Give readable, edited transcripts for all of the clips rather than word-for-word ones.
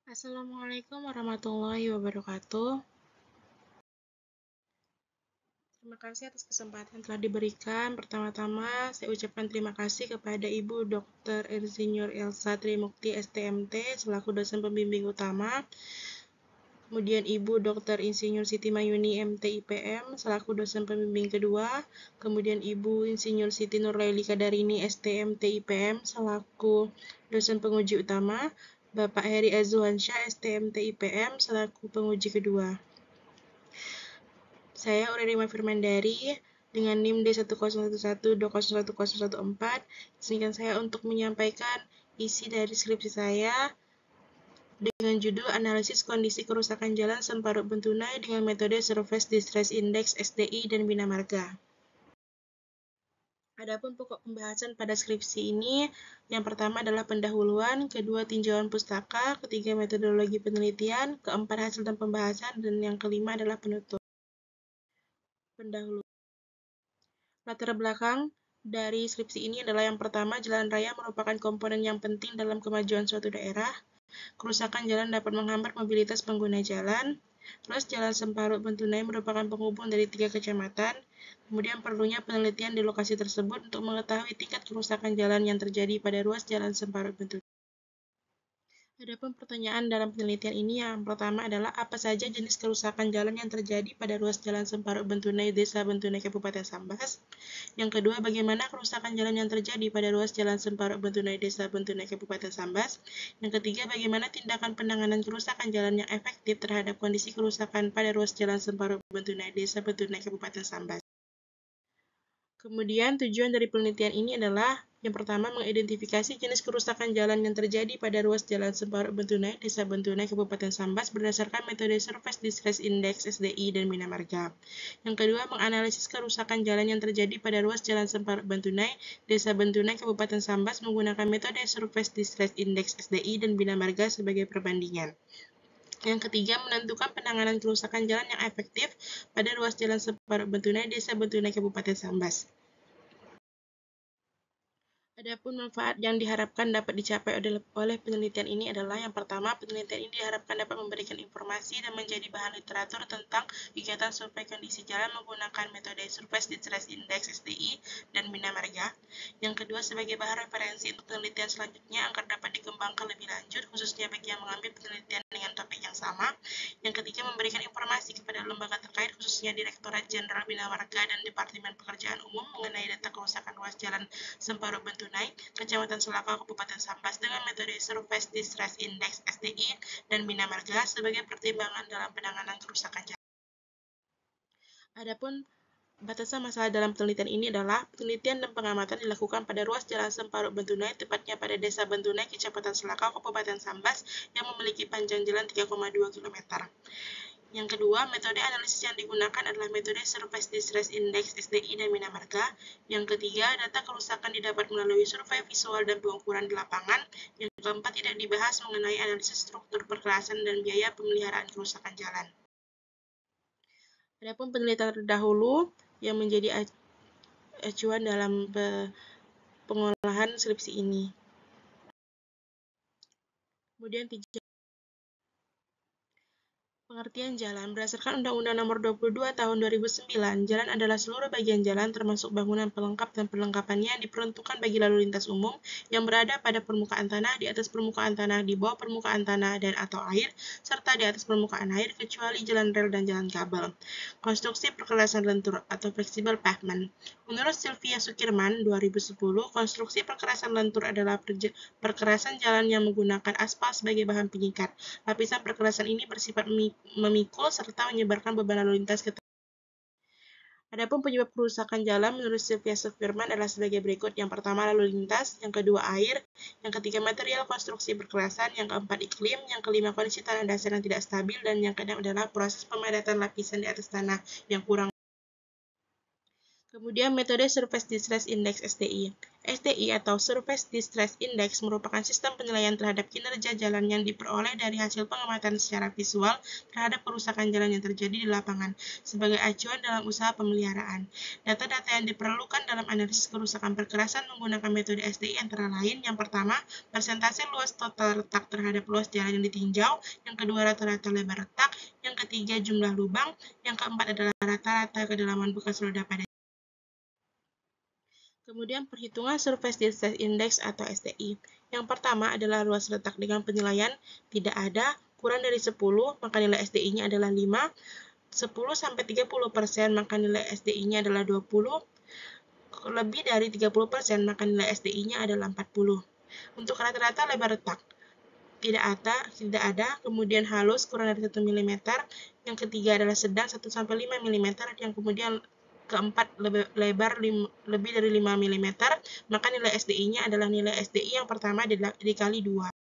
Assalamualaikum warahmatullahi wabarakatuh. Terima kasih atas kesempatan yang telah diberikan. Pertama-tama, saya ucapkan terima kasih kepada Ibu Dr. Insinyur Elsa Trimukti STMT selaku dosen pembimbing utama. Kemudian Ibu Dr. Insinyur Siti Mayuni MT IPM selaku dosen pembimbing kedua. Kemudian Ibu Insinyur Siti Nurlaili Kadarini STMT IPM selaku dosen penguji utama. Bapak Heri Azwansyah STMT IPM selaku penguji kedua. Saya Aurelima Firmandari dengan NIM D10112011014. Izinkan saya untuk menyampaikan isi dari skripsi saya dengan judul Analisis Kondisi Kerusakan Jalan Semparut Bentunai dengan metode Surface Distress Index SDI dan Bina Marga. Adapun pokok pembahasan pada skripsi ini, yang pertama adalah pendahuluan, kedua tinjauan pustaka, ketiga metodologi penelitian, keempat hasil dan pembahasan, dan yang kelima adalah penutup. Pendahuluan. Latar belakang dari skripsi ini adalah yang pertama, jalan raya merupakan komponen yang penting dalam kemajuan suatu daerah. Kerusakan jalan dapat menghambat mobilitas pengguna jalan. Terus jalan Semparut Bentunai merupakan penghubung dari 3 kecamatan. Kemudian perlunya penelitian di lokasi tersebut untuk mengetahui tingkat kerusakan jalan yang terjadi pada ruas jalan Semparut Bentunai. Adapun pertanyaan dalam penelitian ini yang pertama adalah apa saja jenis kerusakan jalan yang terjadi pada ruas jalan Semparut Bentunai, Desa Bentunai, Kabupaten Sambas. Yang kedua, bagaimana kerusakan jalan yang terjadi pada ruas jalan Semparut Bentunai, Desa Bentunai, Kabupaten Sambas. Yang ketiga, bagaimana tindakan penanganan kerusakan jalan yang efektif terhadap kondisi kerusakan pada ruas jalan Semparut Bentunai, Desa Bentunai, Kabupaten Sambas. Kemudian tujuan dari penelitian ini adalah yang pertama mengidentifikasi jenis kerusakan jalan yang terjadi pada ruas jalan Semparut Bentunai, Desa Bentunai, Kabupaten Sambas berdasarkan metode Surface Distress Index SDI dan Bina Marga. Yang kedua, menganalisis kerusakan jalan yang terjadi pada ruas jalan Semparut Bentunai, Desa Bentunai, Kabupaten Sambas menggunakan metode Surface Distress Index SDI dan Bina Marga sebagai perbandingan. Yang ketiga, menentukan penanganan kerusakan jalan yang efektif pada ruas jalan Semparut Bentunai, Desa Bentunai, Kabupaten Sambas. Adapun manfaat yang diharapkan dapat dicapai oleh penelitian ini adalah yang pertama, penelitian ini diharapkan dapat memberikan informasi dan menjadi bahan literatur tentang kegiatan survei kondisi jalan menggunakan metode Surface Distress Index SDI dan Bina Marga. Yang kedua, sebagai bahan referensi untuk penelitian selanjutnya agar dapat dikembangkan lebih lanjut, khususnya bagi yang mengambil penelitian dengan topik yang sama. Yang ketiga, memberikan informasi kepada lembaga terkait, khususnya Direktorat Jenderal Bina Marga dan Departemen Pekerjaan Umum mengenai data kerusakan ruas jalan Semparut Bentunai, Kecamatan Selaka, Kabupaten Sambas dengan metode Surface Distress Index SDI dan Bina Marga sebagai pertimbangan dalam penanganan kerusakan jalan. Adapun batasan masalah dalam penelitian ini adalah penelitian dan pengamatan dilakukan pada ruas jalan Semparut Bentunai, tepatnya pada Desa Bentunai, Kecamatan Selaka, Kabupaten Sambas yang memiliki panjang jalan 3,2 km. Yang kedua, metode analisis yang digunakan adalah metode Surface Distress Index SDI dan Bina Marga. Yang ketiga, data kerusakan didapat melalui survei visual dan pengukuran di lapangan. Yang keempat, tidak dibahas mengenai analisis struktur perkerasan dan biaya pemeliharaan kerusakan jalan. Adapun penelitian terdahulu yang menjadi acuan dalam pengolahan skripsi ini. Kemudian pengertian jalan. Berdasarkan Undang-Undang Nomor 22 Tahun 2009, jalan adalah seluruh bagian jalan termasuk bangunan pelengkap dan perlengkapannya yang diperuntukkan bagi lalu lintas umum yang berada pada permukaan tanah, di atas permukaan tanah, di bawah permukaan tanah dan atau air, serta di atas permukaan air kecuali jalan rel dan jalan kabel. Konstruksi perkerasan lentur atau flexible pavement. Menurut Sylvia Sukirman 2010, konstruksi perkerasan lentur adalah perkerasan jalan yang menggunakan aspal sebagai bahan pengikat. Lapisan perkerasan ini bersifat memikul serta menyebarkan beban lalu lintas ke tanah. Adapun penyebab kerusakan jalan menurut Sylvia Sukirman adalah sebagai berikut. Yang pertama, lalu lintas. Yang kedua, air. Yang ketiga, material konstruksi perkerasan. Yang keempat, iklim. Yang kelima, kondisi tanah dasar yang tidak stabil. Dan yang keenam adalah proses pemadatan lapisan di atas tanah yang kurang. Kemudian metode Surface Distress Index (SDI). SDI atau Surface Distress Index merupakan sistem penilaian terhadap kinerja jalan yang diperoleh dari hasil pengamatan secara visual terhadap kerusakan jalan yang terjadi di lapangan sebagai acuan dalam usaha pemeliharaan. Data-data yang diperlukan dalam analisis kerusakan perkerasan menggunakan metode SDI antara lain: yang pertama, persentase luas total retak terhadap luas jalan yang ditinjau; yang kedua, rata-rata lebar retak; yang ketiga, jumlah lubang; yang keempat adalah rata-rata kedalaman bekas roda pada. Kemudian perhitungan Surface Distress Index atau SDI. Yang pertama adalah luas retak dengan penilaian tidak ada, kurang dari 10, maka nilai SDI-nya adalah 5, 10-30%, maka nilai SDI-nya adalah 20, lebih dari 30%, maka nilai SDI-nya adalah 40. Untuk rata-rata lebar retak, tidak ada, kemudian halus kurang dari 1 mm, yang ketiga adalah sedang 1-5 mm, yang kemudian keempat lebar lebih dari 5 mm, maka nilai SDI-nya adalah nilai SDI yang pertama dikali 2.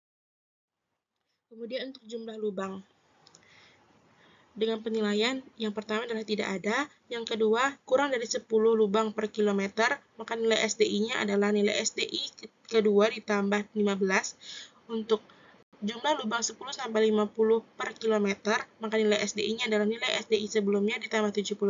Kemudian untuk jumlah lubang, dengan penilaian yang pertama adalah tidak ada, yang kedua kurang dari 10 lubang per kilometer, maka nilai SDI-nya adalah nilai SDI kedua ditambah 15. Untuk jumlah lubang 10-50 per kilometer, maka nilai SDI-nya adalah nilai SDI sebelumnya ditambah 75.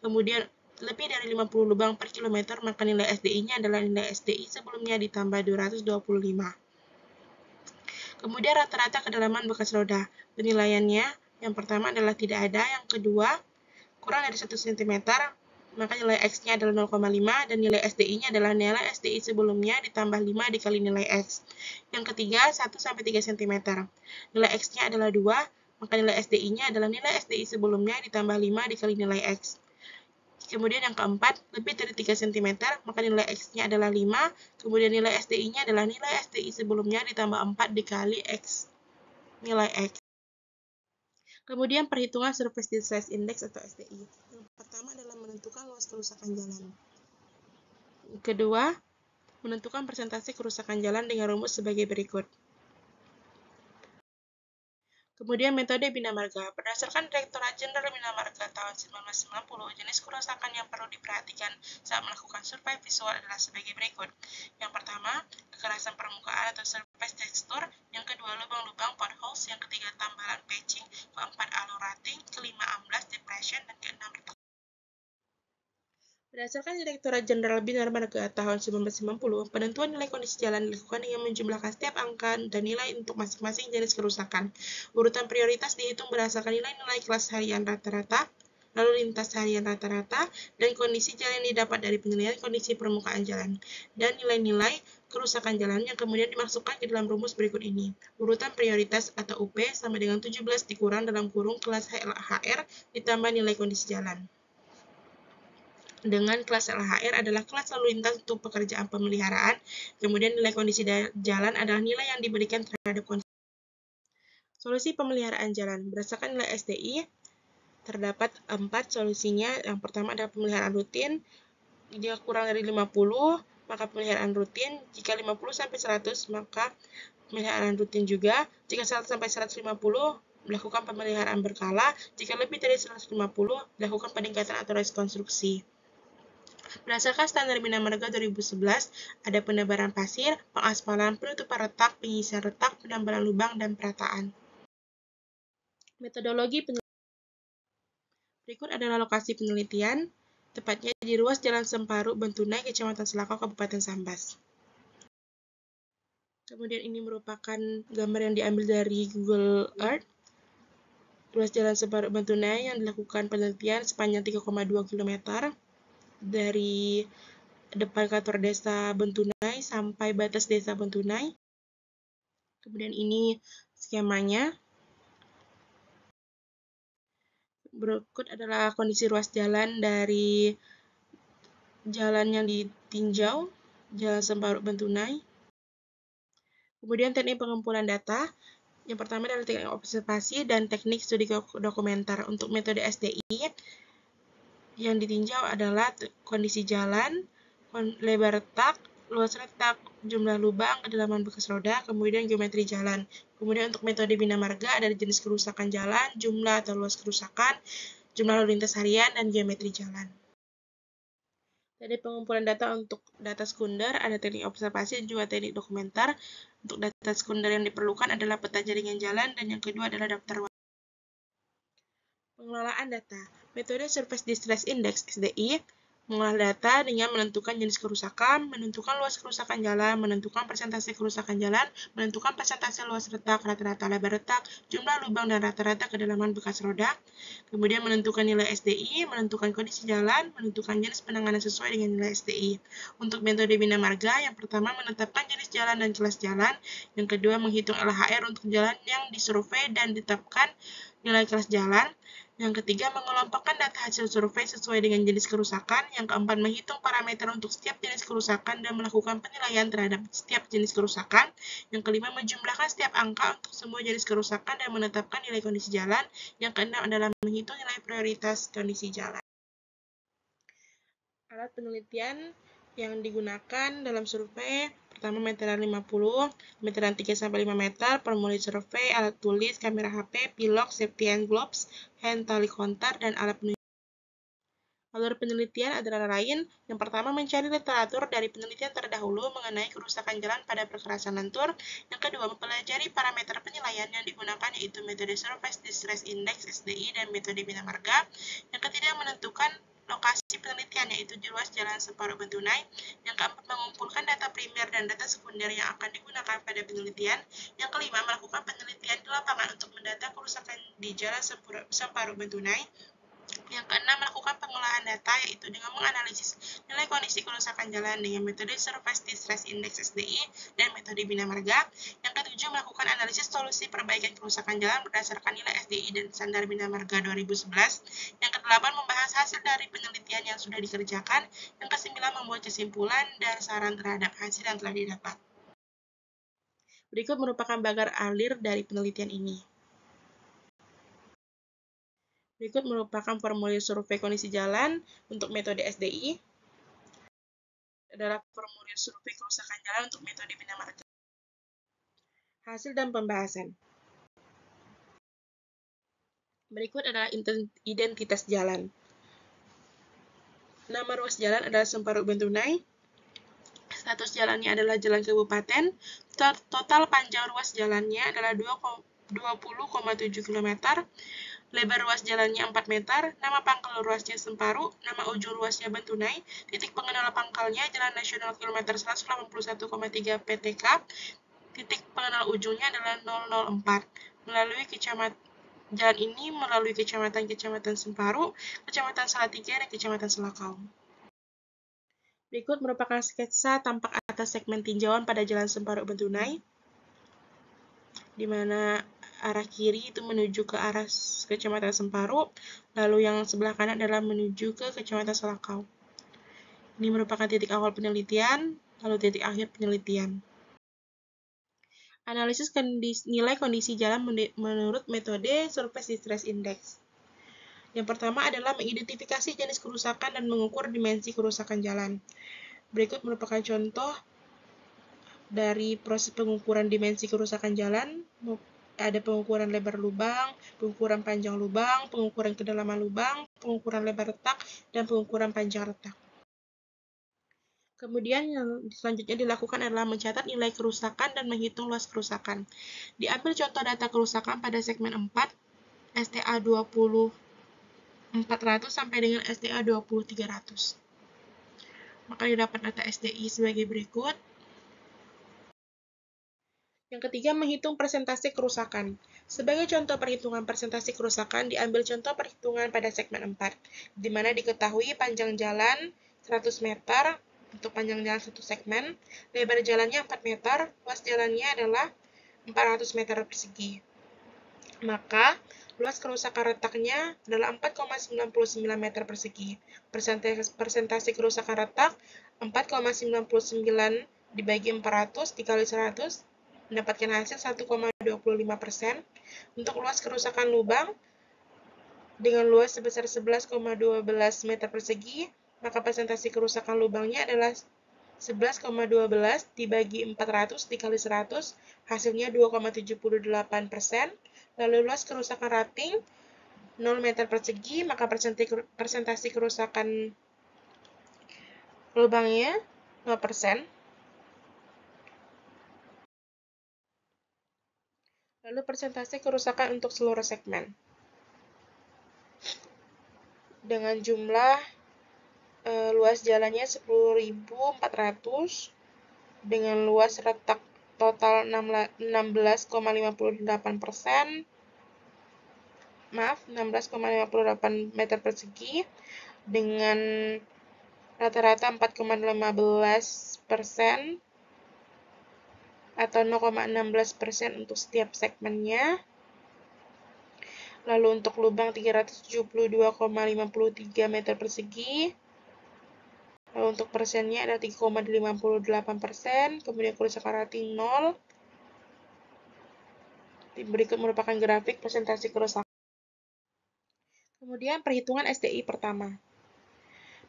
Kemudian lebih dari 50 lubang per kilometer, maka nilai SDI-nya adalah nilai SDI sebelumnya ditambah 225. Kemudian rata-rata kedalaman bekas roda. Penilaiannya yang pertama adalah tidak ada, yang kedua kurang dari 1 cm, maka nilai X-nya adalah 0,5 dan nilai SDI-nya adalah nilai SDI sebelumnya ditambah 5 dikali nilai X. Yang ketiga 1-3 cm. Nilai X-nya adalah 2, maka nilai SDI-nya adalah nilai SDI sebelumnya ditambah 5 dikali nilai X. Kemudian yang keempat, lebih dari 3 cm, maka nilai X-nya adalah 5, kemudian nilai SDI-nya adalah nilai SDI sebelumnya ditambah 4 dikali X, nilai X. Kemudian perhitungan Surface Distress Index atau SDI. Yang pertama adalah menentukan luas kerusakan jalan. Kedua, menentukan persentase kerusakan jalan dengan rumus sebagai berikut. Kemudian metode Bina Marga. Berdasarkan Direktorat Jenderal Bina Marga tahun 1990, jenis kerusakan yang perlu diperhatikan saat melakukan survei visual adalah sebagai berikut. Yang pertama, kekerasan permukaan atau surface texture; yang kedua, lubang-lubang potholes; yang ketiga, tambalan patching; keempat, alurating; kelima, amblas, depression; dan keenam, retak. Berdasarkan Direktorat Jenderal Bina Marga tahun 1990, penentuan nilai kondisi jalan dilakukan dengan menjumlahkan setiap angka dan nilai untuk masing-masing jenis kerusakan. Urutan prioritas dihitung berdasarkan nilai-nilai kelas harian rata-rata, lalu lintas harian rata-rata, dan kondisi jalan yang didapat dari penilaian kondisi permukaan jalan, dan nilai-nilai kerusakan jalan yang kemudian dimasukkan ke dalam rumus berikut ini. Urutan prioritas atau UP sama dengan 17 dikurang dalam kurung kelas HR ditambah nilai kondisi jalan. Dengan kelas LHR adalah kelas lalu lintas untuk pekerjaan pemeliharaan, kemudian nilai kondisi jalan adalah nilai yang diberikan terhadap kondisi. Solusi pemeliharaan jalan. Berdasarkan nilai SDI, terdapat 4 solusinya. Yang pertama adalah pemeliharaan rutin. Jika kurang dari 50, maka pemeliharaan rutin. Jika 50-100, maka pemeliharaan rutin juga. Jika 100-150, melakukan pemeliharaan berkala. Jika lebih dari 150, dilakukan peningkatan atau rekonstruksi. Berdasarkan Standar Bina Marga 2011, ada penebaran pasir, pengaspalan, penutupan retak, pengisian retak, penambalan lubang, dan perataan. Metodologi penelitian. Berikut adalah lokasi penelitian, tepatnya di ruas Jalan Semparu, Bentunai, Kecamatan Selakau, Kabupaten Sambas. Kemudian ini merupakan gambar yang diambil dari Google Earth. Ruas Jalan Semparu, Bentunai yang dilakukan penelitian sepanjang 3,2 km. Dari depan kantor desa Bentunai sampai batas desa Bentunai. Kemudian ini skemanya. Berikut adalah kondisi ruas jalan dari jalan yang ditinjau, Jalan Semparu Bentunai. Kemudian teknik pengumpulan data. Yang pertama adalah teknik observasi dan teknik studi dokumenter. Untuk metode SDI, yang ditinjau adalah kondisi jalan, lebar retak, luas retak, jumlah lubang, kedalaman bekas roda, kemudian geometri jalan. Kemudian untuk metode Bina Marga ada jenis kerusakan jalan, jumlah atau luas kerusakan, jumlah lalu lintas harian, dan geometri jalan. Dari pengumpulan data untuk data sekunder, ada teknik observasi dan juga teknik dokumenter. Untuk data sekunder yang diperlukan adalah peta jaringan jalan, dan yang kedua adalah daftar warga. Pengelolaan data. Metode Surface Distress Index (SDI) mengolah data dengan menentukan jenis kerusakan, menentukan luas kerusakan jalan, menentukan persentase kerusakan jalan, menentukan persentase luas retak, rata-rata lebar retak, jumlah lubang dan rata-rata kedalaman bekas roda, kemudian menentukan nilai SDI, menentukan kondisi jalan, menentukan jenis penanganan sesuai dengan nilai SDI. Untuk metode bina marga, yang pertama menetapkan jenis jalan dan kelas jalan, yang kedua menghitung LHR untuk jalan yang disurvei dan ditetapkan nilai kelas jalan, yang ketiga, mengelompokkan data hasil survei sesuai dengan jenis kerusakan. Yang keempat, menghitung parameter untuk setiap jenis kerusakan dan melakukan penilaian terhadap setiap jenis kerusakan. Yang kelima, menjumlahkan setiap angka untuk semua jenis kerusakan dan menetapkan nilai kondisi jalan. Yang keenam adalah menghitung nilai prioritas kondisi jalan. Alat penelitian yang digunakan dalam survei: pertama, meteran 50, meteran 3-5 meter, formulir survei, alat tulis, kamera HP, pilok, safety and gloves, hand tali kontak, dan alat penunjuk. Alur penelitian adalah lain. Yang pertama, mencari literatur dari penelitian terdahulu mengenai kerusakan jalan pada perkerasan lentur. Yang kedua, mempelajari parameter penilaian yang digunakan, yaitu metode Surface Distress Index (SDI) dan metode bina marga. Yang ketiga, menentukan lokasi penelitian, yaitu di ruas jalan separuh Bentunai. Yang keempat, mengumpulkan data primer dan data sekunder yang akan digunakan pada penelitian. Yang kelima, melakukan penelitian di lapangan untuk mendata kerusakan di jalan separuh Bentunai. Yang keenam, melakukan pengolahan data, yaitu dengan menganalisis nilai kondisi kerusakan jalan dengan metode Surface Distress Index (SDI) dan metode bina marga. Yang ketujuh, melakukan analisis solusi perbaikan kerusakan jalan berdasarkan nilai SDI dan standar bina marga 2011. Yang kedelapan, membahas hasil dari penelitian yang sudah dikerjakan. Yang kesembilan, membuat kesimpulan dan saran terhadap hasil yang telah didapat. Berikut merupakan bagar alir dari penelitian ini. Berikut merupakan formulir survei kondisi jalan untuk metode SDI. Adalah formulir survei kerusakan jalan untuk metode bina marga. Hasil dan pembahasan. Berikut adalah identitas jalan. Nama ruas jalan adalah Semparu Bentunai. Status jalannya adalah jalan kabupaten. Total panjang ruas jalannya adalah 20,7 km. Lebar ruas jalannya 4 meter, nama pangkal ruasnya Semparu, nama ujung ruasnya Bentunai, titik pengenal pangkalnya Jalan Nasional kilometer 181,3 PTK, titik pengenal ujungnya adalah 004. Jalan ini melalui kecamatan Semparu, Kecamatan Salatiga, dan Kecamatan Selakau. Berikut merupakan sketsa tampak atas segmen tinjauan pada Jalan Semparu Bentunai, di mana arah kiri itu menuju ke arah Kecamatan Semparu, lalu yang sebelah kanan adalah menuju ke Kecamatan Selakau. Ini merupakan titik awal penelitian, lalu titik akhir penelitian. Analisis nilai kondisi jalan menurut metode Surface Distress Index. Yang pertama adalah mengidentifikasi jenis kerusakan dan mengukur dimensi kerusakan jalan. Berikut merupakan contoh dari proses pengukuran dimensi kerusakan jalan. Ada pengukuran lebar lubang, pengukuran panjang lubang, pengukuran kedalaman lubang, pengukuran lebar retak, dan pengukuran panjang retak. Kemudian yang selanjutnya dilakukan adalah mencatat nilai kerusakan dan menghitung luas kerusakan. Diambil contoh data kerusakan pada segmen 4, STA 20.400 sampai dengan STA 20.300. Maka didapat data SDI sebagai berikut. Yang ketiga, menghitung persentase kerusakan. Sebagai contoh perhitungan persentase kerusakan, diambil contoh perhitungan pada segmen 4, di mana diketahui panjang jalan 100 meter untuk panjang jalan satu segmen, lebar jalannya 4 meter, luas jalannya adalah 400 meter persegi. Maka, luas kerusakan retaknya adalah 4,99 meter persegi. Persentase kerusakan retak 4,99 dibagi 400 dikali 100 mendapatkan hasil 1,25%. Untuk luas kerusakan lubang dengan luas sebesar 11,12 meter persegi, maka persentase kerusakan lubangnya adalah 11,12 dibagi 400 dikali 100, hasilnya 2,78%. Lalu luas kerusakan rating 0 meter persegi, maka persentase kerusakan lubangnya 5%. Lalu persentase kerusakan untuk seluruh segmen. Dengan jumlah luas jalannya 10.400 dengan luas retak total 16,58%. Maaf, 16,58 meter persegi dengan rata-rata 4,15% atau 0,16% untuk setiap segmennya. Lalu untuk lubang 372,53 meter persegi. Lalu untuk persennya ada 3,58%, kemudian kerusakan rating 0. Berikut merupakan grafik presentasi kerusakan. Kemudian perhitungan SDI pertama.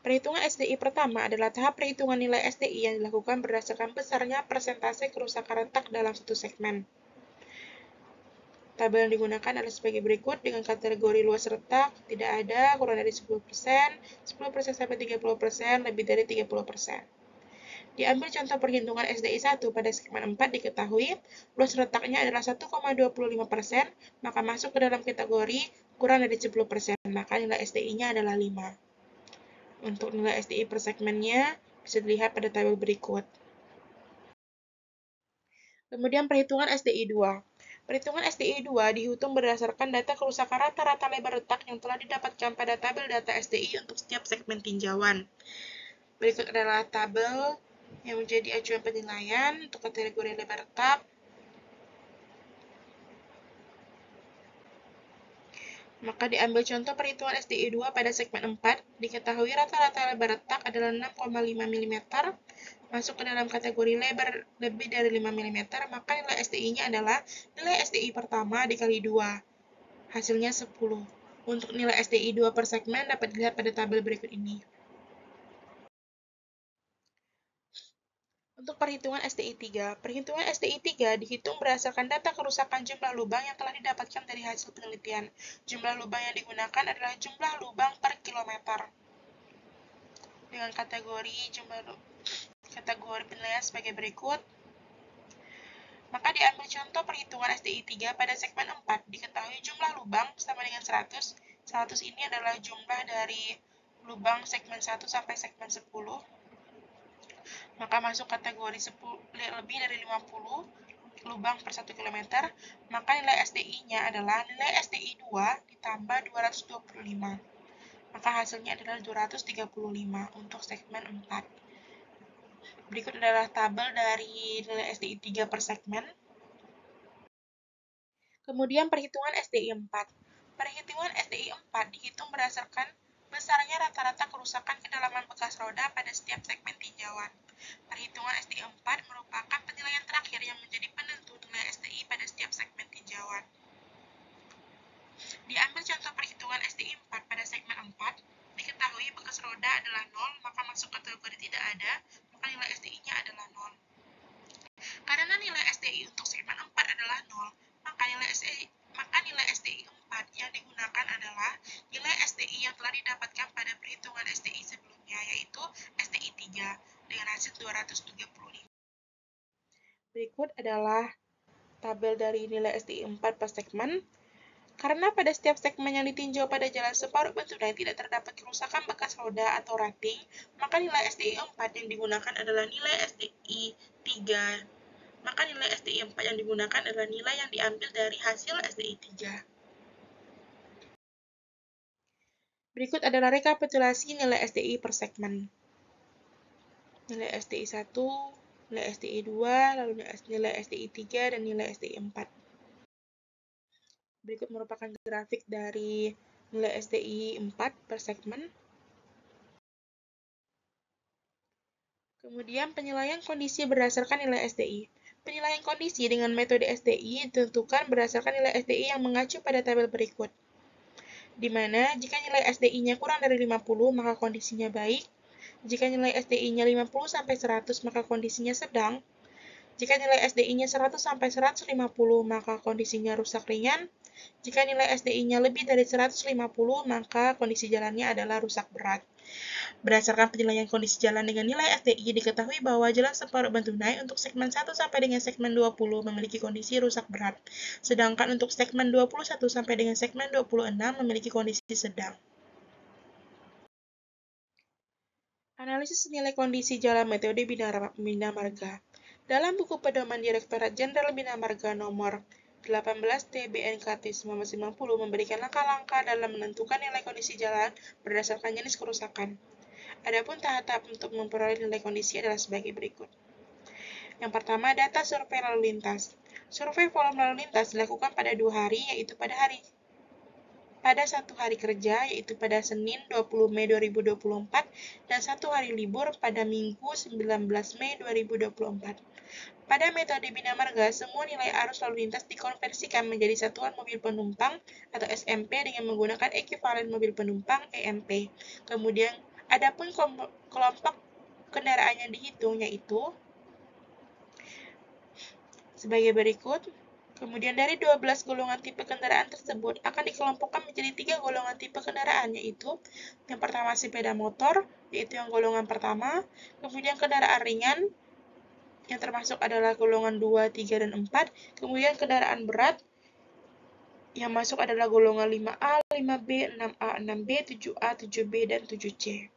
Perhitungan SDI pertama adalah tahap perhitungan nilai SDI yang dilakukan berdasarkan besarnya persentase kerusakan retak dalam satu segmen. Tabel yang digunakan adalah sebagai berikut dengan kategori luas retak, tidak ada, kurang dari 10%, 10% sampai 30%, lebih dari 30%. Diambil contoh perhitungan SDI 1 pada segmen 4 diketahui luas retaknya adalah 1,25%, maka masuk ke dalam kategori kurang dari 10%, maka nilai SDI-nya adalah 5. Untuk nilai SDI per segmennya bisa dilihat pada tabel berikut. Kemudian perhitungan SDI 2. Perhitungan SDI 2 dihitung berdasarkan data kerusakan rata-rata lebar retak yang telah didapatkan pada tabel data SDI untuk setiap segmen tinjauan. Berikut adalah tabel yang menjadi acuan penilaian untuk kategori lebar retak. Maka diambil contoh perhitungan SDI 2 pada segmen 4, diketahui rata-rata lebar retak adalah 6,5 mm, masuk ke dalam kategori lebar lebih dari 5 mm, maka nilai SDI-nya adalah nilai SDI pertama dikali 2, hasilnya 10. Untuk nilai SDI 2 per segmen dapat dilihat pada tabel berikut ini. Untuk perhitungan SDI 3, perhitungan SDI 3 dihitung berdasarkan data kerusakan jumlah lubang yang telah didapatkan dari hasil penelitian. Jumlah lubang yang digunakan adalah jumlah lubang per kilometer. Dengan kategori penilaian sebagai berikut. Maka diambil contoh perhitungan SDI 3 pada segmen 4. Diketahui jumlah lubang sama dengan 100. 100 ini adalah jumlah dari lubang segmen 1 sampai segmen 10. Maka masuk kategori lebih dari 50 lubang per 1 km, maka nilai SDI-nya adalah nilai SDI 2 ditambah 225. Maka hasilnya adalah 235 untuk segmen 4. Berikut adalah tabel dari nilai SDI 3 per segmen. Kemudian perhitungan SDI 4. Perhitungan SDI 4 dihitung berdasarkan besarnya rata-rata kerusakan kedalaman bekas roda pada setiap segmen tinjauan. Perhitungan SDI 4 merupakan penilaian terakhir yang menjadi penentu nilai SDI pada setiap segmen tinjauan. Diambil contoh perhitungan SDI 4 pada segmen 4, diketahui bekas roda adalah 0, maka masuk kategori tidak ada, maka nilai SDI-nya adalah 0. Karena nilai SDI untuk segmen 4 adalah 0, maka nilai SDI 4 yang digunakan adalah nilai SDI yang telah didapatkan pada perhitungan SDI sebelumnya, yaitu SDI 3 dengan hasil 235. Berikut adalah tabel dari nilai SDI 4 per segmen. Karena pada setiap segmen yang ditinjau pada jalan separuh benturan tidak terdapat kerusakan bekas roda atau rating, maka nilai SDI 4 yang digunakan adalah nilai SDI 3. Maka nilai SDI 4 yang digunakan adalah nilai yang diambil dari hasil SDI 3. Berikut adalah rekapitulasi nilai SDI per segmen. Nilai SDI 1, nilai SDI 2, lalu nilai SDI 3, dan nilai SDI 4. Berikut merupakan grafik dari nilai SDI 4 per segmen. Kemudian penilaian kondisi berdasarkan nilai SDI. Penilaian kondisi dengan metode SDI ditentukan berdasarkan nilai SDI yang mengacu pada tabel berikut. Di mana jika nilai SDI-nya kurang dari 50 maka kondisinya baik. Jika nilai SDI-nya 50 sampai 100 maka kondisinya sedang. Jika nilai SDI-nya 100 sampai 150 maka kondisinya rusak ringan. Jika nilai SDI-nya lebih dari 150 maka kondisi jalannya adalah rusak berat. Berdasarkan penilaian kondisi jalan dengan nilai SDI, diketahui bahwa jalan separuh Bentunai untuk segmen 1 sampai dengan segmen 20 memiliki kondisi rusak berat, sedangkan untuk segmen 21 sampai dengan segmen 26 memiliki kondisi sedang. Analisis nilai kondisi jalan metode Bina Marga. Dalam buku pedoman Direktorat Jenderal Bina Marga nomor 18 TBNKT 1990 memberikan langkah-langkah dalam menentukan nilai kondisi jalan berdasarkan jenis kerusakan. Adapun tahap untuk memperoleh nilai kondisi adalah sebagai berikut. Yang pertama, data survei lalu lintas. Survei volume lalu lintas dilakukan pada 2 hari, yaitu pada 1 hari kerja, yaitu pada Senin 20 Mei 2024, dan 1 hari libur pada Minggu 19 Mei 2024. Pada metode Bina Marga, semua nilai arus lalu lintas dikonversikan menjadi satuan mobil penumpang atau SMP dengan menggunakan ekuivalen mobil penumpang EMP. Kemudian, adapun kelompok kendaraan yang dihitung yaitu sebagai berikut. Kemudian dari 12 golongan tipe kendaraan tersebut akan dikelompokkan menjadi 3 golongan tipe kendaraan, yaitu yang pertama sepeda motor, yaitu yang golongan pertama, kemudian kendaraan ringan, yang termasuk adalah golongan 2, 3, dan 4, kemudian kendaraan berat, yang masuk adalah golongan 5A, 5B, 6A, 6B, 7A, 7B, dan 7C.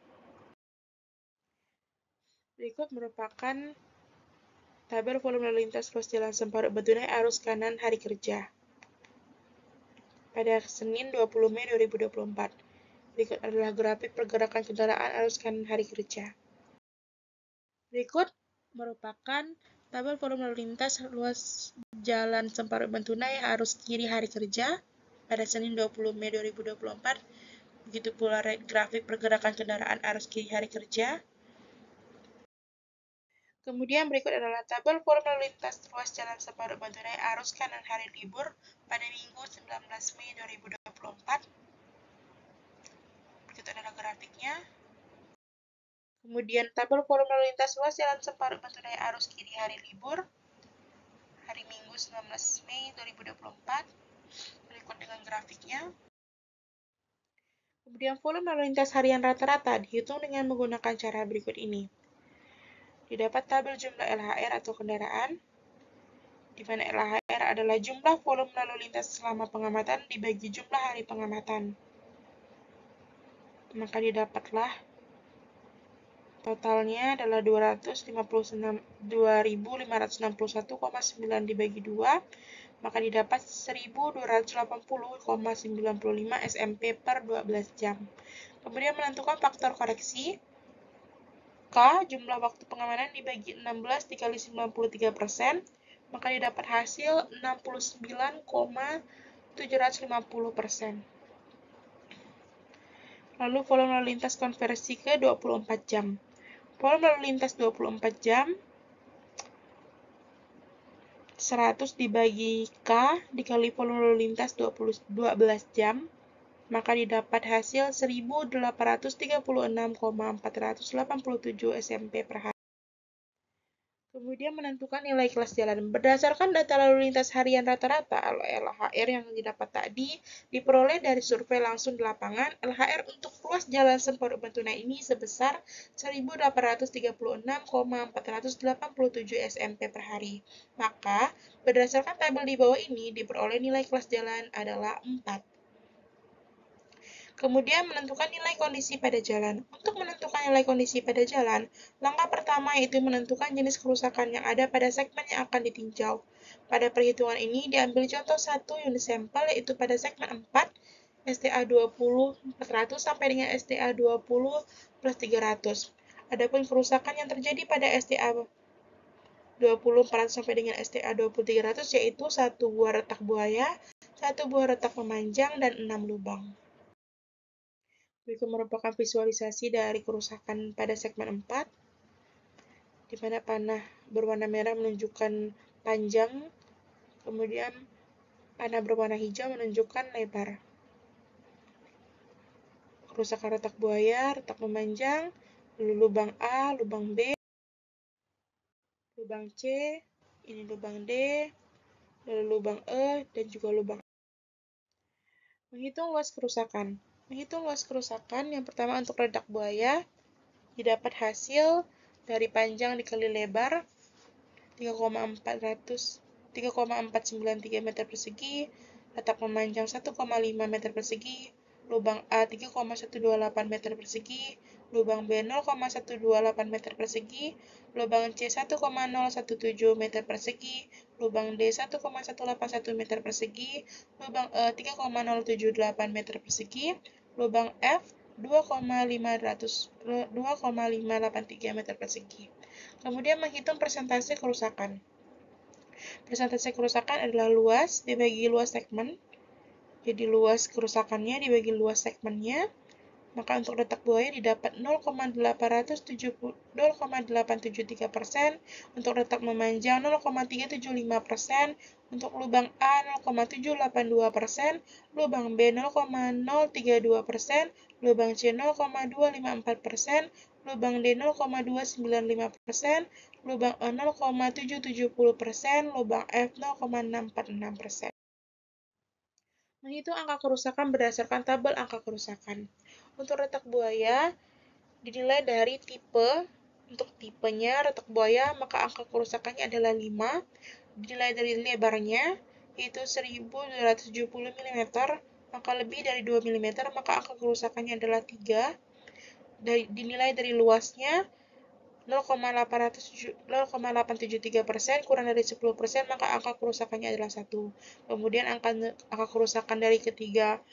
Berikut merupakan tabel volume lalu lintas ruas jalan separuh Bentunai arus kanan hari kerja pada Senin 20 Mei 2024. Berikut adalah grafik pergerakan kendaraan arus kanan hari kerja. Berikut merupakan tabel volume lalu lintas ruas jalan separuh Bentunai arus kiri hari kerja pada Senin 20 Mei 2024. Begitu pula grafik pergerakan kendaraan arus kiri hari kerja. Kemudian berikut adalah tabel volume lalu lintas ruas jalan separuh Bentunai arus kanan hari libur pada Minggu 19 Mei 2024. Berikut adalah grafiknya. Kemudian tabel volume lalu lintas ruas jalan separuh Bentunai arus kiri hari libur hari Minggu 19 Mei 2024. Berikut dengan grafiknya. Kemudian volume lalu lintas harian rata-rata dihitung dengan menggunakan cara berikut ini. Didapat tabel jumlah LHR atau kendaraan, di mana LHR adalah jumlah volume lalu lintas selama pengamatan dibagi jumlah hari pengamatan. Maka didapatlah totalnya adalah 2.561,9 dibagi 2, maka didapat 1.280,95 SMP per 12 jam. Kemudian menentukan faktor koreksi. K, jumlah waktu pengamanan dibagi 16 dikali 93%, maka didapat hasil 69,750%. Lalu volume lalu lintas konversi ke 24 jam. Volume lalu lintas 24 jam 100 dibagi K dikali volume lalu lintas 12 jam, maka didapat hasil 1.836,487 SMP per hari. Kemudian menentukan nilai kelas jalan. Berdasarkan data lalu lintas harian rata-rata, LHR yang didapat tadi diperoleh dari survei langsung di lapangan. LHR untuk ruas jalan separuh Bentunai ini sebesar 1.836,487 SMP per hari. Maka, berdasarkan tabel di bawah ini, diperoleh nilai kelas jalan adalah 4. Kemudian menentukan nilai kondisi pada jalan. Untuk menentukan nilai kondisi pada jalan, langkah pertama yaitu menentukan jenis kerusakan yang ada pada segmen yang akan ditinjau. Pada perhitungan ini diambil contoh 1 unit sampel yaitu pada segmen 4, STA 20 400 sampai dengan STA 20 plus 300. Adapun kerusakan yang terjadi pada STA 20 400 sampai dengan STA 20 300 yaitu 1 buah retak buaya, 1 buah retak memanjang, dan 6 lubang. Berikut merupakan visualisasi dari kerusakan pada segmen 4, di mana panah berwarna merah menunjukkan panjang, kemudian panah berwarna hijau menunjukkan lebar. Kerusakan retak buaya, retak memanjang, lalu lubang A, lubang B, lubang C, ini lubang D, lalu lubang E, dan juga lubang A. Menghitung luas kerusakan. Menghitung luas kerusakan, yang pertama untuk redak buaya, didapat hasil dari panjang dikali lebar 3,493 meter persegi, retak memanjang 1,5 meter persegi, lubang A 3,128 meter persegi, lubang B 0,128 meter persegi, lubang C 1,017 meter persegi, lubang D 1,181 meter persegi, lubang E 3,078 meter persegi, lubang F 2,583 meter persegi. Kemudian menghitung persentase kerusakan. Persentase kerusakan adalah luas dibagi luas segmen. Jadi luas kerusakannya dibagi luas segmennya. Maka untuk retak buaya didapat 0,873%, untuk retak memanjang 0,375%, untuk lubang A 0,782%, lubang B 0,032%, lubang C 0,254%, lubang D 0,295%, lubang E 0,770%, lubang F 0,646%. Menghitung angka kerusakan berdasarkan tabel angka kerusakan. Untuk retak buaya, dinilai dari tipe. Untuk tipenya retak buaya, maka angka kerusakannya adalah 5. Dinilai dari lebarnya, yaitu 1270 mm, maka lebih dari 2 mm, maka angka kerusakannya adalah 3. Dinilai dari luasnya, 0,873% kurang dari 10%, maka angka kerusakannya adalah 1. Kemudian angka kerusakan dari ketiga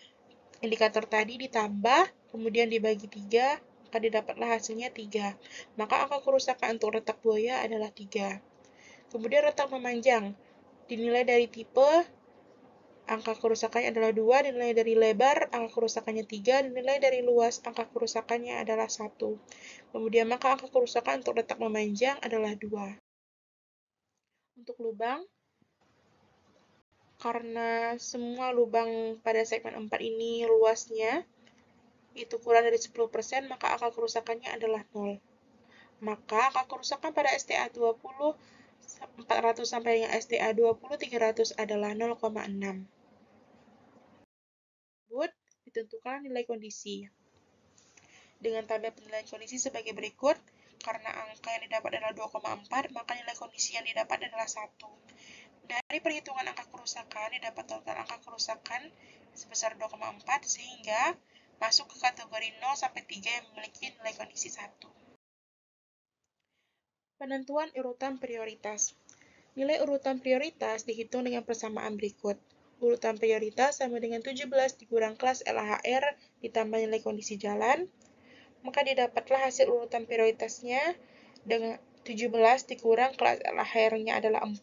indikator tadi ditambah, kemudian dibagi 3, maka didapatlah hasilnya 3. Maka angka kerusakan untuk retak buaya adalah 3. Kemudian retak memanjang, dinilai dari tipe, angka kerusakannya adalah 2, dinilai dari lebar, angka kerusakannya 3, dinilai dari luas, angka kerusakannya adalah 1. Kemudian maka angka kerusakan untuk retak memanjang adalah 2. Untuk lubang, karena semua lubang pada segmen 4 ini luasnya itu kurang dari 10%, maka angka kerusakannya adalah 0. Maka angka kerusakan pada STA 20 400 sampai dengan STA 20 300 adalah 0,6. Ditentukan nilai kondisi. Dengan tabel penilaian kondisi sebagai berikut, karena angka yang didapat adalah 2,4, maka nilai kondisi yang didapat adalah 1. Dari perhitungan angka kerusakan, didapat total angka kerusakan sebesar 2,4, sehingga masuk ke kategori 0 sampai 3 yang memiliki nilai kondisi 1. Penentuan urutan prioritas. Nilai urutan prioritas dihitung dengan persamaan berikut. Urutan prioritas sama dengan 17 dikurang kelas LHR ditambah nilai kondisi jalan. Maka didapatlah hasil urutan prioritasnya dengan 17 dikurang kelas LHR-nya adalah 4,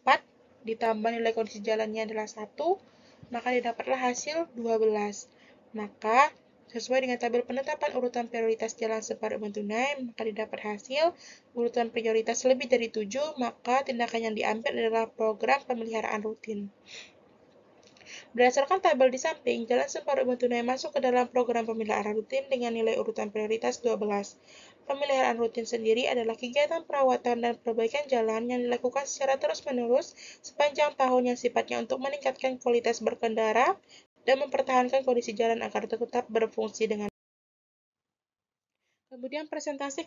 ditambah nilai kondisi jalannya adalah 1, maka didapatlah hasil 12. Maka sesuai dengan tabel penetapan urutan prioritas jalan separuh uang tunai, maka didapat hasil urutan prioritas lebih dari 7, maka tindakan yang diambil adalah program pemeliharaan rutin. Berdasarkan tabel di samping, jalan separuh uang tunai masuk ke dalam program pemeliharaan rutin dengan nilai urutan prioritas 12. Pemeliharaan rutin sendiri adalah kegiatan perawatan dan perbaikan jalan yang dilakukan secara terus-menerus sepanjang tahun yang sifatnya untuk meningkatkan kualitas berkendara dan mempertahankan kondisi jalan agar tetap berfungsi dengan. Kemudian presentasi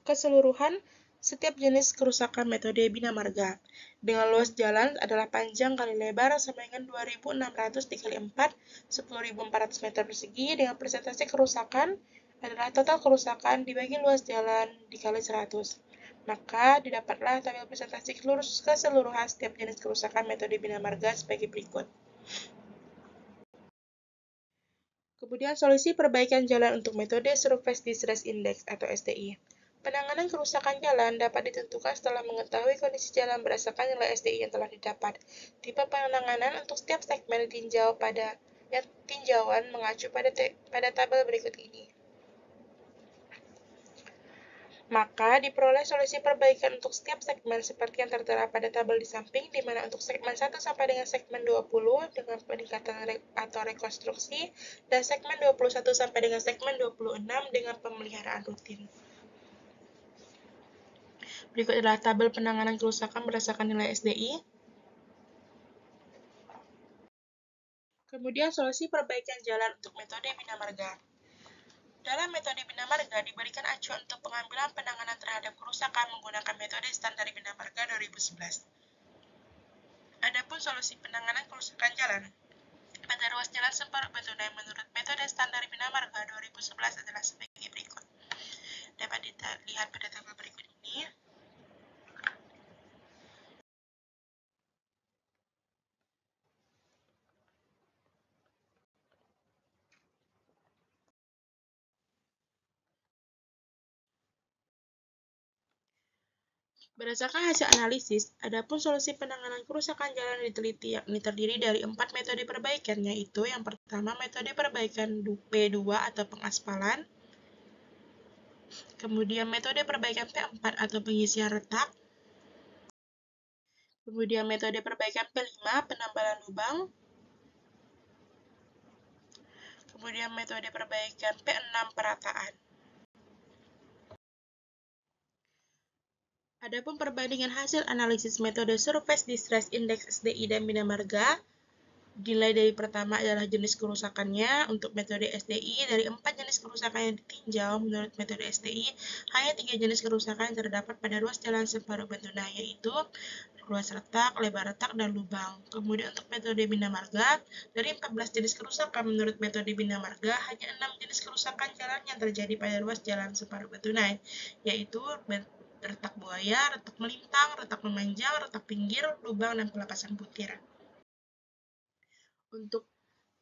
keseluruhan setiap jenis kerusakan metode bina marga. Dengan luas jalan adalah panjang kali lebar sama dengan 2.600 dikali 4, 10.400 meter persegi, dengan presentasi kerusakan adalah total kerusakan dibagi luas jalan dikali 100. Maka didapatlah tabel presentasi keseluruhan setiap jenis kerusakan metode bina marga sebagai berikut. Kemudian solusi perbaikan jalan untuk metode Surface Distress Index atau SDI. Penanganan kerusakan jalan dapat ditentukan setelah mengetahui kondisi jalan berdasarkan nilai SDI yang telah didapat. Tipe penanganan untuk setiap segmen tinjauan mengacu pada tabel berikut ini. Maka diperoleh solusi perbaikan untuk setiap segmen seperti yang tertera pada tabel di samping, di mana untuk segmen 1 sampai dengan segmen 20 dengan peningkatan atau rekonstruksi, dan segmen 21 sampai dengan segmen 26 dengan pemeliharaan rutin. Berikut adalah tabel penanganan kerusakan berdasarkan nilai SDI. Kemudian solusi perbaikan jalan untuk metode bina marga. Dalam metode Bina Marga diberikan acuan untuk pengambilan penanganan terhadap kerusakan menggunakan metode standar Bina Marga 2011. Adapun solusi penanganan kerusakan jalan pada ruas jalan Separuh Bendunai menurut metode standar Bina Marga 2011 adalah sebagai berikut. Dapat dilihat pada tabel berikut ini. Berdasarkan hasil analisis, adapun solusi penanganan kerusakan jalan diteliti yakni terdiri dari 4 metode perbaikan, yaitu yang pertama metode perbaikan P2 atau pengaspalan, kemudian metode perbaikan P4 atau pengisian retak, kemudian metode perbaikan P5 penambalan lubang, kemudian metode perbaikan P6 perataan. Adapun perbandingan hasil analisis metode Surface Distress Index SDI dan Bina Marga, nilai dari pertama adalah jenis kerusakannya. Untuk metode SDI, dari 4 jenis kerusakan yang ditinjau menurut metode SDI, hanya 3 jenis kerusakan yang terdapat pada ruas jalan Separuh Bendunai, yaitu ruas retak, lebar retak, dan lubang. Kemudian untuk metode Bina Marga, dari 14 jenis kerusakan menurut metode Bina Marga, hanya 6 jenis kerusakan jalan yang terjadi pada ruas jalan Separuh Bendunai, yaitu retak buaya, retak melintang, retak memanjang, retak pinggir, lubang, dan pelepasan butir. Untuk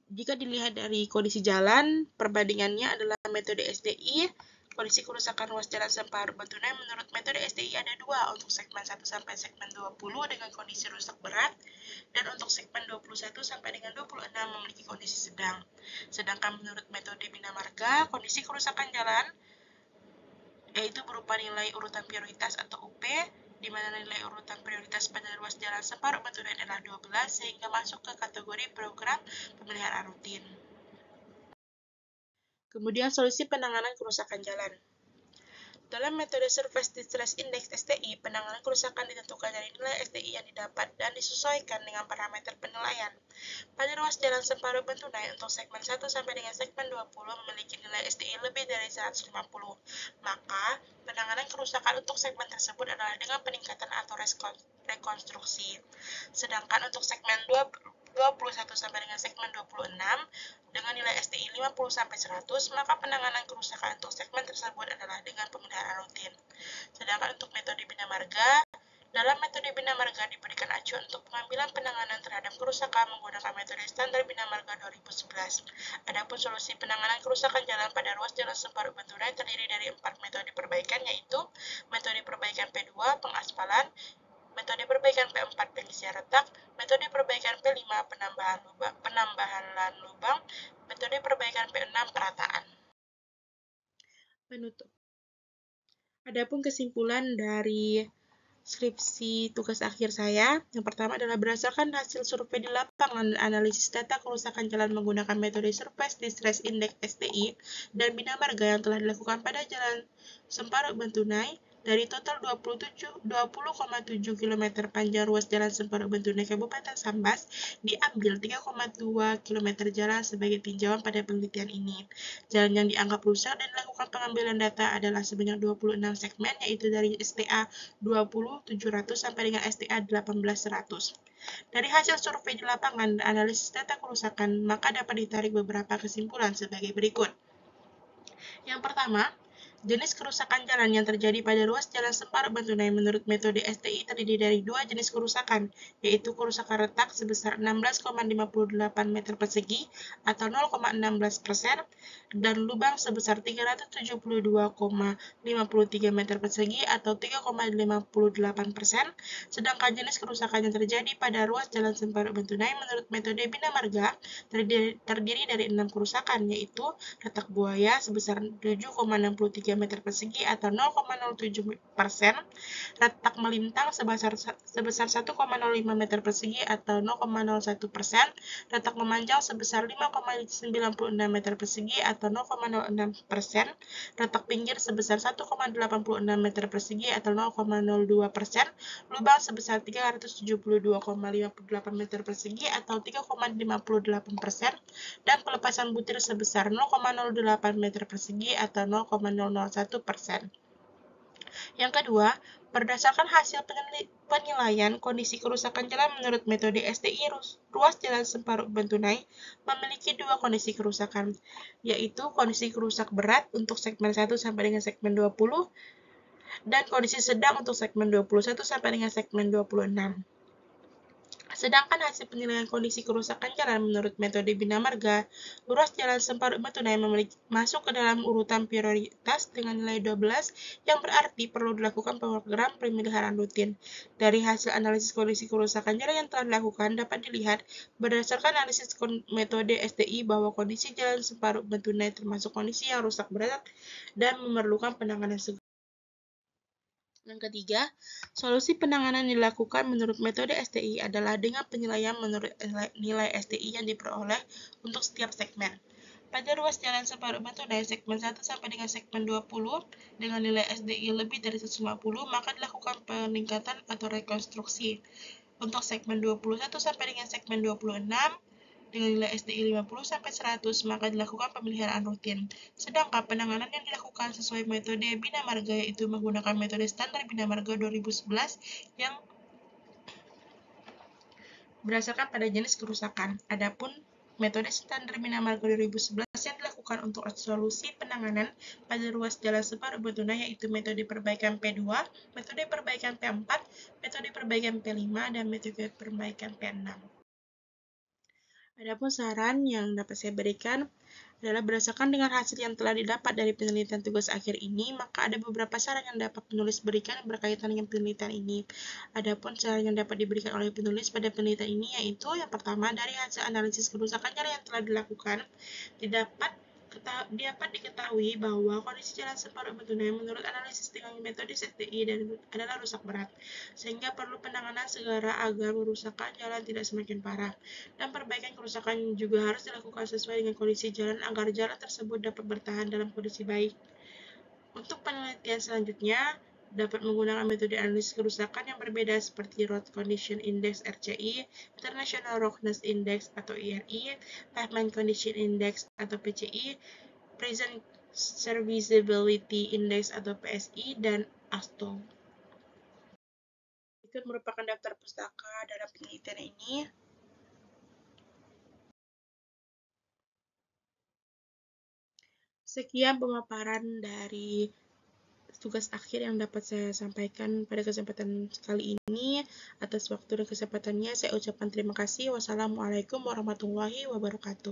jika dilihat dari kondisi jalan, perbandingannya adalah metode SDI, kondisi kerusakan ruas jalan Separuh Bendunai menurut metode SDI ada 2, untuk segmen 1 sampai segmen 20 dengan kondisi rusak berat, dan untuk segmen 21 sampai dengan 26 memiliki kondisi sedang. Sedangkan menurut metode Bina Marga, kondisi kerusakan jalan yaitu berupa nilai urutan prioritas atau UP, di mana nilai urutan prioritas pada ruas jalan Separuh Bendunai adalah 12, sehingga masuk ke kategori program pemeliharaan rutin. Kemudian solusi penanganan kerusakan jalan. Dalam metode Surface Distress Index SDI, penanganan kerusakan ditentukan dari nilai SDI yang didapat dan disesuaikan dengan parameter penilaian. Pada ruas jalan Separuh Bendunai untuk segmen 1 sampai dengan segmen 20 memiliki nilai SDI lebih dari 150. Maka, penanganan kerusakan untuk segmen tersebut adalah dengan peningkatan atau rekonstruksi. Sedangkan untuk segmen 21 sampai dengan segmen 26 dengan nilai SDI 50 sampai 100, maka penanganan kerusakan untuk segmen tersebut adalah dengan pemeliharaan rutin. Sedangkan untuk metode Bina Marga, dalam metode Bina Marga diberikan acuan untuk pengambilan penanganan terhadap kerusakan menggunakan metode standar Bina Marga 2011. Adapun solusi penanganan kerusakan jalan pada ruas jalan Separuh Bendunai terdiri dari 4 metode perbaikan, yaitu metode perbaikan P2 pengaspalan, metode perbaikan P4 pengisian retak, metode perbaikan P5 penambahan lubang, metode perbaikan P6 perataan. Penutup. Adapun kesimpulan dari skripsi tugas akhir saya, yang pertama adalah berdasarkan hasil survei di lapangan dan analisis data kerusakan jalan menggunakan metode Surface Distress Index SDI dan Bina Marga yang telah dilakukan pada jalan Separuh Bendunai, dari total 20,7 km panjang ruas jalan Separuh Bendunai Kabupaten Sambas, diambil 3,2 km jalan sebagai tinjauan pada penelitian ini. Jalan yang dianggap rusak dan dilakukan pengambilan data adalah sebanyak 26 segmen, yaitu dari STA 20.700 sampai dengan STA 18.100. Dari hasil survei di lapangan dan analisis data kerusakan, maka dapat ditarik beberapa kesimpulan sebagai berikut. Yang pertama, jenis kerusakan jalan yang terjadi pada ruas jalan Separuh Bendunai menurut metode SDI terdiri dari 2 jenis kerusakan, yaitu kerusakan retak sebesar 16,58 meter persegi atau 0,16%, dan lubang sebesar 372,53 meter persegi atau 3,58%, sedangkan jenis kerusakan yang terjadi pada ruas jalan Separuh Bendunai menurut metode Bina Marga terdiri dari 6 kerusakan, yaitu retak buaya sebesar 7,63 meter persegi atau 0,07%, retak melintang sebesar 1,05 meter persegi atau 0,01%, retak memanjang sebesar 5,96 meter persegi atau 0,06%, retak pinggir sebesar 1,86 meter persegi atau 0,02%, lubang sebesar 372,58 meter persegi atau 3,58%, dan pelepasan butir sebesar 0,08 meter persegi atau 0,001%. Yang kedua, berdasarkan hasil penilaian kondisi kerusakan jalan menurut metode STI, ruas jalan Separuh Bentunai memiliki dua kondisi kerusakan, yaitu kondisi kerusak berat untuk segmen 1 sampai dengan segmen 20 dan kondisi sedang untuk segmen 21 sampai dengan segmen 26. Sedangkan hasil penilaian kondisi kerusakan jalan menurut metode Bina Marga, ruas jalan Separuh Bentunai masuk ke dalam urutan prioritas dengan nilai 12, yang berarti perlu dilakukan program pemeliharaan rutin. Dari hasil analisis kondisi kerusakan jalan yang telah dilakukan, dapat dilihat berdasarkan analisis metode STI bahwa kondisi jalan Separuh Bentunai termasuk kondisi yang rusak berat dan memerlukan penanganan segera. Yang ketiga, solusi penanganan dilakukan menurut metode STI adalah dengan penilaian menurut nilai STI yang diperoleh untuk setiap segmen. Pada ruas jalan Separuh Bentunai segmen 1 sampai dengan segmen 20 dengan nilai SDI lebih dari 150, maka dilakukan peningkatan atau rekonstruksi. Untuk segmen 21 sampai dengan segmen 26 dengan nilai SDI 50 sampai 100, maka dilakukan pemeliharaan rutin. Sedangkan penanganan yang dilakukan sesuai metode Bina Marga yaitu menggunakan metode standar Bina Marga 2011 yang berdasarkan pada jenis kerusakan. Adapun metode standar Bina Marga 2011 yang dilakukan untuk solusi penanganan pada ruas jalan Separuh Bentunai yaitu metode perbaikan P2, metode perbaikan P4, metode perbaikan P5, dan metode perbaikan P6. Adapun saran yang dapat saya berikan adalah berdasarkan dengan hasil yang telah didapat dari penelitian tugas akhir ini, maka ada beberapa saran yang dapat penulis berikan berkaitan dengan penelitian ini. Adapun saran yang dapat diberikan oleh penulis pada penelitian ini yaitu yang pertama, dari hasil analisis kerusakan jalan yang telah dilakukan, dapat diketahui bahwa kondisi jalan Separuh Bentunai menurut analisis dengan metode STI adalah rusak berat, sehingga perlu penanganan segera agar kerusakan jalan tidak semakin parah, dan perbaikan kerusakan juga harus dilakukan sesuai dengan kondisi jalan agar jalan tersebut dapat bertahan dalam kondisi baik. Untuk penelitian selanjutnya, dapat menggunakan metode analisis kerusakan yang berbeda seperti Road Condition Index (RCI), International Roughness Index atau IRI, Pavement Condition Index atau PCI, Present Serviceability Index atau PSI, dan ASTO. Itu merupakan daftar pustaka dalam penelitian ini. Sekian pemaparan dari tugas akhir yang dapat saya sampaikan pada kesempatan kali ini. Atas waktu dan kesempatannya, saya ucapkan terima kasih. Wassalamualaikum warahmatullahi wabarakatuh.